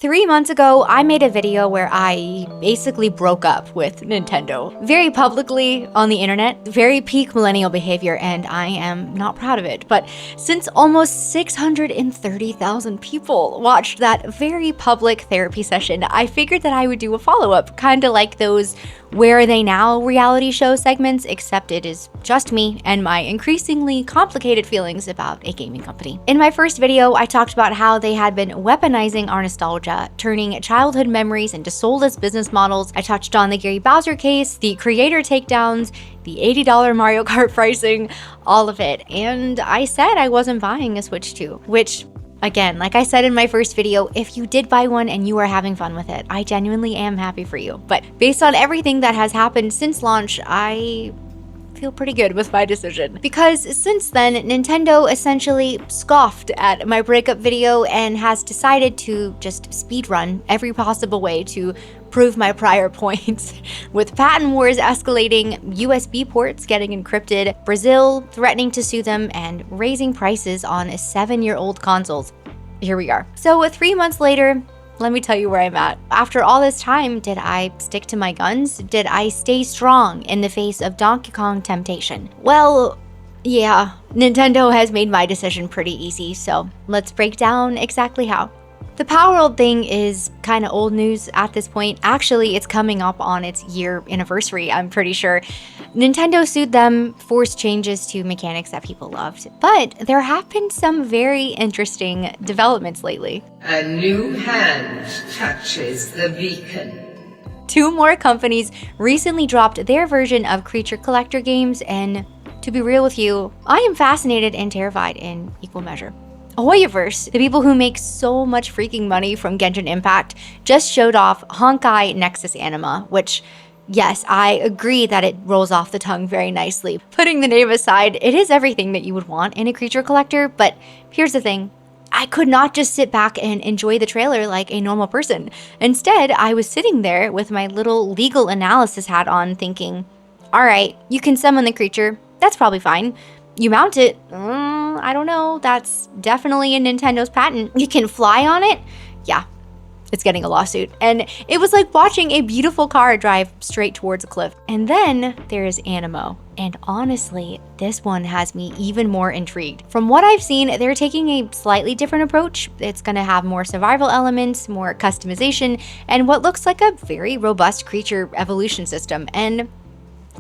3 months ago, I made a video where I basically broke up with Nintendo. Very publicly on the internet, very peak millennial behavior, and I am not proud of it. But since almost 630,000 people watched that very public therapy session, I figured that I would do a follow-up, kind of like those Where Are They Now reality show segments, except it is just me and my increasingly complicated feelings about a gaming company. In my first video, I talked about how they had been weaponizing our nostalgia, turning childhood memories into soulless business models. I touched on the Gary Bowser case, the creator takedowns, the $80 Mario Kart pricing, all of it. And I said I wasn't buying a Switch 2, which, again, like I said in my first video, if you did buy one and you are having fun with it, I genuinely am happy for you. But based on everything that has happened since launch, I feel pretty good with my decision. Because since then, Nintendo essentially scoffed at my breakup video and has decided to just speedrun every possible way to prove my prior points, with patent wars escalating, USB ports getting encrypted, Brazil threatening to sue them, and raising prices on 7-year-old consoles. Here we are. So 3 months later, let me tell you where I'm at. After all this time, did I stick to my guns? Did I stay strong in the face of Donkey Kong temptation? Well, yeah, Nintendo has made my decision pretty easy, so let's break down exactly how. The Power World thing is kind of old news at this point. Actually, it's coming up on its year anniversary, I'm pretty sure. Nintendo sued them, forced changes to mechanics that people loved. But there have been some very interesting developments lately. A new hand touches the beacon. 2 more companies recently dropped their version of creature collector games, and to be real with you, I am fascinated and terrified in equal measure. Hoyoverse, the people who make so much freaking money from Genshin Impact, just showed off Honkai Nexus Anima, which, yes, I agree that it rolls off the tongue very nicely. Putting the name aside, it is everything that you would want in a creature collector, but here's the thing. I could not just sit back and enjoy the trailer like a normal person. Instead, I was sitting there with my little legal analysis hat on thinking, all right, you can summon the creature, that's probably fine. You mount it, I don't know, that's definitely in Nintendo's patent. You can fly on it? Yeah, it's getting a lawsuit. And it was like watching a beautiful car drive straight towards a cliff. And then there's Animo. And honestly, this one has me even more intrigued. From what I've seen, they're taking a slightly different approach. It's gonna have more survival elements, more customization, and what looks like a very robust creature evolution system. And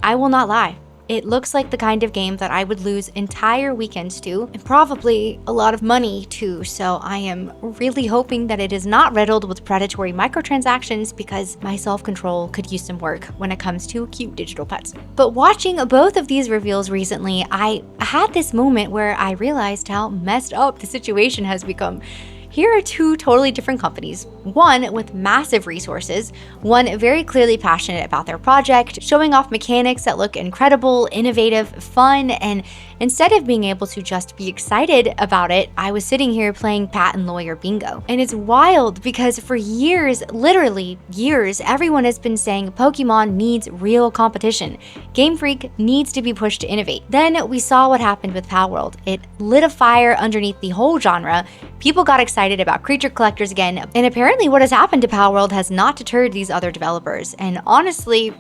I will not lie, it looks like the kind of game that I would lose entire weekends to, and probably a lot of money too, so I am really hoping that it is not riddled with predatory microtransactions, because my self-control could use some work when it comes to cute digital pets. But watching both of these reveals recently, I had this moment where I realized how messed up the situation has become. Here are 2 totally different companies, one with massive resources, one very clearly passionate about their project, showing off mechanics that look incredible, innovative, fun, and instead of being able to just be excited about it, I was sitting here playing patent lawyer bingo. And it's wild because for years, literally years, everyone has been saying Pokemon needs real competition. Game Freak needs to be pushed to innovate. Then we saw what happened with Power World. It lit a fire underneath the whole genre. People got excited about creature collectors again, and apparently what has happened to Power World has not deterred these other developers, and honestly,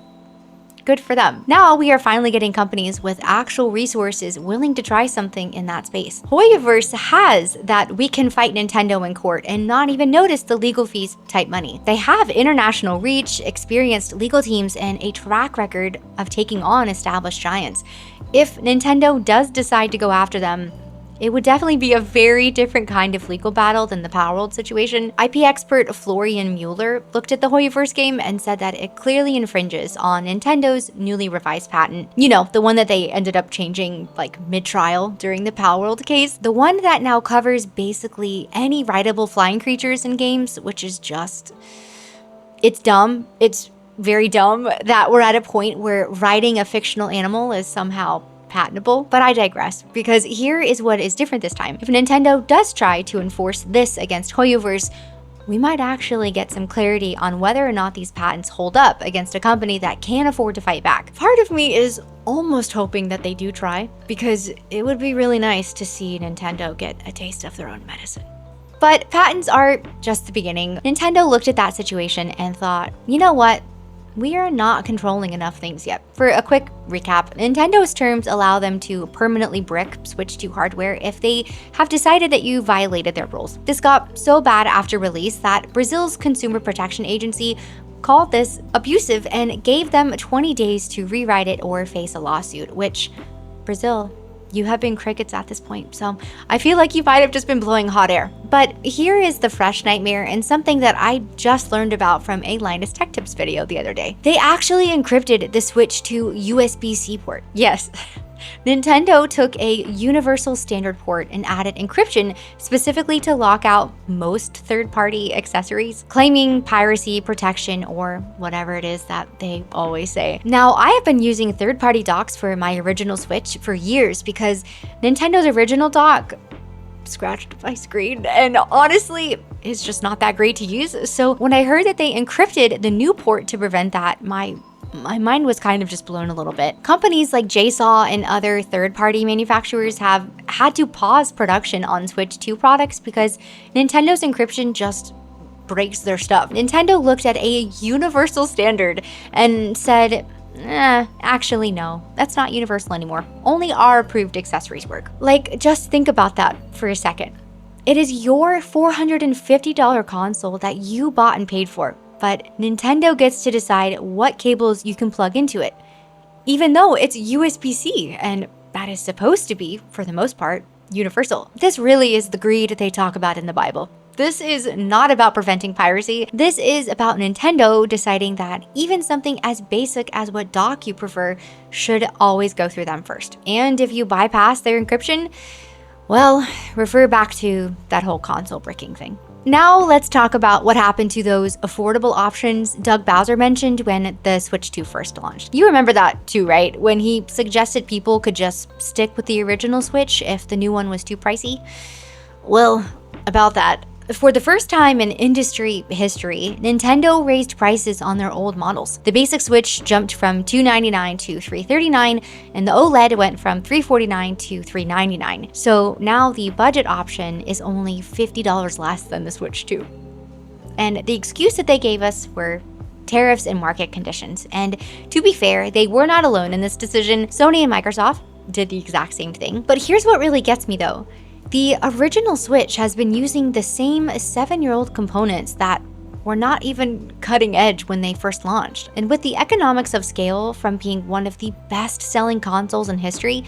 good for them. Now we are finally getting companies with actual resources willing to try something in that space. Hoyoverse has that we can fight Nintendo in court and not even notice the legal fees type money. They have international reach, experienced legal teams, and a track record of taking on established giants. If Nintendo does decide to go after them, it would definitely be a very different kind of legal battle than the Power World situation. IP expert Florian Mueller looked at the Hoyoverse game and said that it clearly infringes on Nintendo's newly revised patent. You know, the one that they ended up changing like mid-trial during the Power World case. The one that now covers basically any rideable flying creatures in games, which is just, it's dumb. It's very dumb that we're at a point where riding a fictional animal is somehow patentable, but I digress, because here is what is different this time. If Nintendo does try to enforce this against Hoyoverse, we might actually get some clarity on whether or not these patents hold up against a company that can't afford to fight back. Part of me is almost hoping that they do try, because it would be really nice to see Nintendo get a taste of their own medicine. But patents are just the beginning. Nintendo looked at that situation and thought, you know what? We are not controlling enough things yet. For a quick recap, Nintendo's terms allow them to permanently brick switch 2 hardware if they have decided that you violated their rules. This got so bad after release that Brazil's Consumer Protection Agency called this abusive and gave them 20 days to rewrite it or face a lawsuit, which, Brazil, you have been crickets at this point, so I feel like you might have just been blowing hot air. But here is the fresh nightmare and something that I just learned about from a Linus Tech Tips video the other day. They actually encrypted the Switch to USB-C port. Yes. Nintendo took a universal standard port and added encryption specifically to lock out most third-party accessories, claiming piracy protection or whatever it is that they always say. Now, I have been using third-party docks for my original Switch for years because Nintendo's original dock scratched my screen and honestly is just not that great to use. So when I heard that they encrypted the new port to prevent that, my mind was kind of just blown a little bit. Companies like JSaw and other third-party manufacturers have had to pause production on Switch 2 products because Nintendo's encryption just breaks their stuff. Nintendo looked at a universal standard and said, actually no, that's not universal anymore. Only our approved accessories work. Like, just think about that for a second. It is your $450 console that you bought and paid for, but Nintendo gets to decide what cables you can plug into it, even though it's USB-C, and that is supposed to be, for the most part, universal. This really is the greed they talk about in the Bible. This is not about preventing piracy. This is about Nintendo deciding that even something as basic as what dock you prefer should always go through them first. And if you bypass their encryption, well, refer back to that whole console bricking thing. Now let's talk about what happened to those affordable options Doug Bowser mentioned when the Switch 2 first launched. You remember that too, right? When he suggested people could just stick with the original Switch if the new one was too pricey? Well, about that. For the first time in industry history, Nintendo raised prices on their old models. The basic Switch jumped from $299 to $339, and the OLED went from $349 to $399. So now the budget option is only $50 less than the Switch 2. And the excuse that they gave us were tariffs and market conditions. And to be fair, they were not alone in this decision. Sony and Microsoft did the exact same thing. But here's what really gets me though. The original Switch has been using the same 7-year-old components that were not even cutting edge when they first launched. And with the economics of scale from being one of the best-selling consoles in history,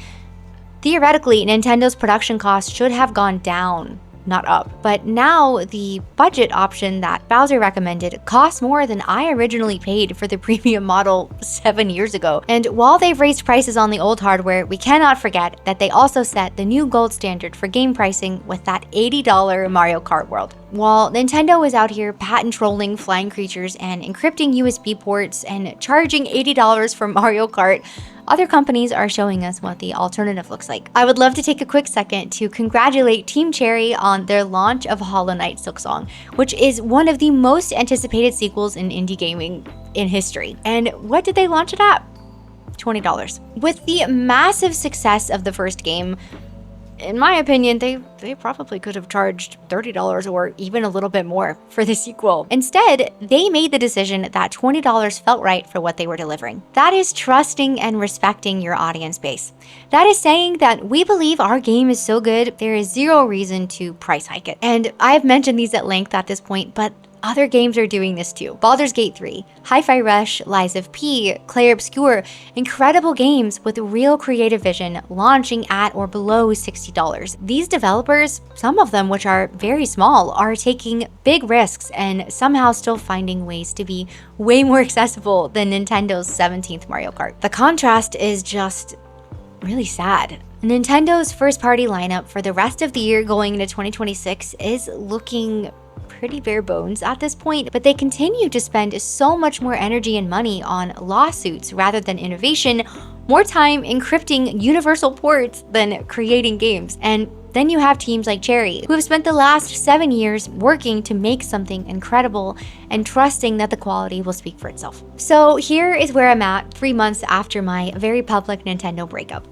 theoretically, Nintendo's production costs should have gone down, not up. But now the budget option that Bowser recommended costs more than I originally paid for the premium model 7 years ago. And while they've raised prices on the old hardware, we cannot forget that they also set the new gold standard for game pricing with that $80 Mario Kart World. While Nintendo is out here patent trolling flying creatures and encrypting USB ports and charging $80 for Mario Kart, other companies are showing us what the alternative looks like. I would love to take a quick second to congratulate Team Cherry on their launch of Hollow Knight Silksong, which is one of the most anticipated sequels in indie gaming in history. And what did they launch it at? $20. With the massive success of the first game, in my opinion, they probably could have charged $30 or even a little bit more for the sequel. Instead, they made the decision that $20 felt right for what they were delivering. That is trusting and respecting your audience base. That is saying that we believe our game is so good, there is zero reason to price hike it. And I have mentioned these at length at this point, but other games are doing this too. Baldur's Gate 3, Hi-Fi Rush, Lies of P, Clair Obscur, incredible games with real creative vision launching at or below $60. These developers, some of them which are very small, are taking big risks and somehow still finding ways to be way more accessible than Nintendo's 17th Mario Kart. The contrast is just really sad. Nintendo's first-party lineup for the rest of the year going into 2026 is looking pretty bare bones at this point, but they continue to spend so much more energy and money on lawsuits rather than innovation, more time encrypting universal ports than creating games. And then you have teams like Cherry, who have spent the last 7 years working to make something incredible and trusting that the quality will speak for itself. So here is where I'm at 3 months after my very public Nintendo breakup.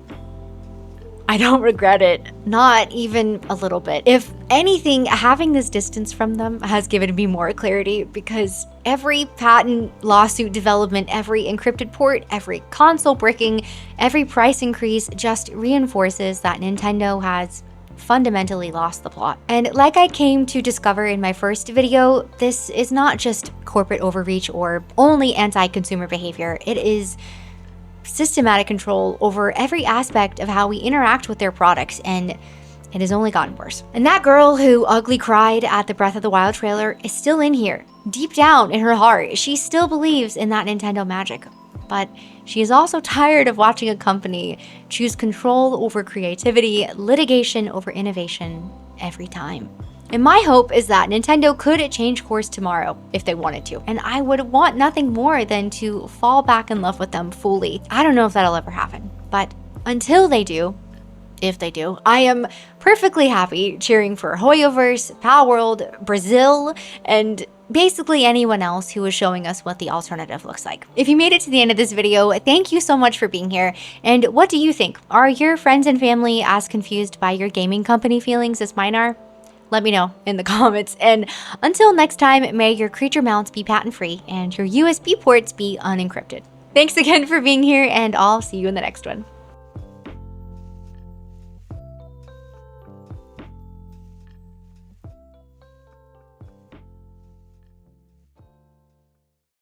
I don't regret it. Not even a little bit. If anything, having this distance from them has given me more clarity, because every patent lawsuit development, every encrypted port, every console bricking, every price increase just reinforces that Nintendo has fundamentally lost the plot. And like I came to discover in my first video, this is not just corporate overreach or only anti-consumer behavior. It is systematic control over every aspect of how we interact with their products, and it has only gotten worse. And that girl who ugly cried at the Breath of the Wild trailer is still in here. Deep down in her heart, she still believes in that Nintendo magic. But she is also tired of watching a company choose control over creativity, litigation over innovation every time. And my hope is that Nintendo could change course tomorrow if they wanted to. And I would want nothing more than to fall back in love with them fully. I don't know if that'll ever happen, but until they do, if they do, I am perfectly happy cheering for Hoyoverse, Palworld, Brazil, and basically anyone else who is showing us what the alternative looks like. If you made it to the end of this video, thank you so much for being here. And what do you think? Are your friends and family as confused by your gaming company feelings as mine are? Let me know in the comments. And until next time, may your creature mounts be patent-free and your USB ports be unencrypted. Thanks again for being here, and I'll see you in the next one.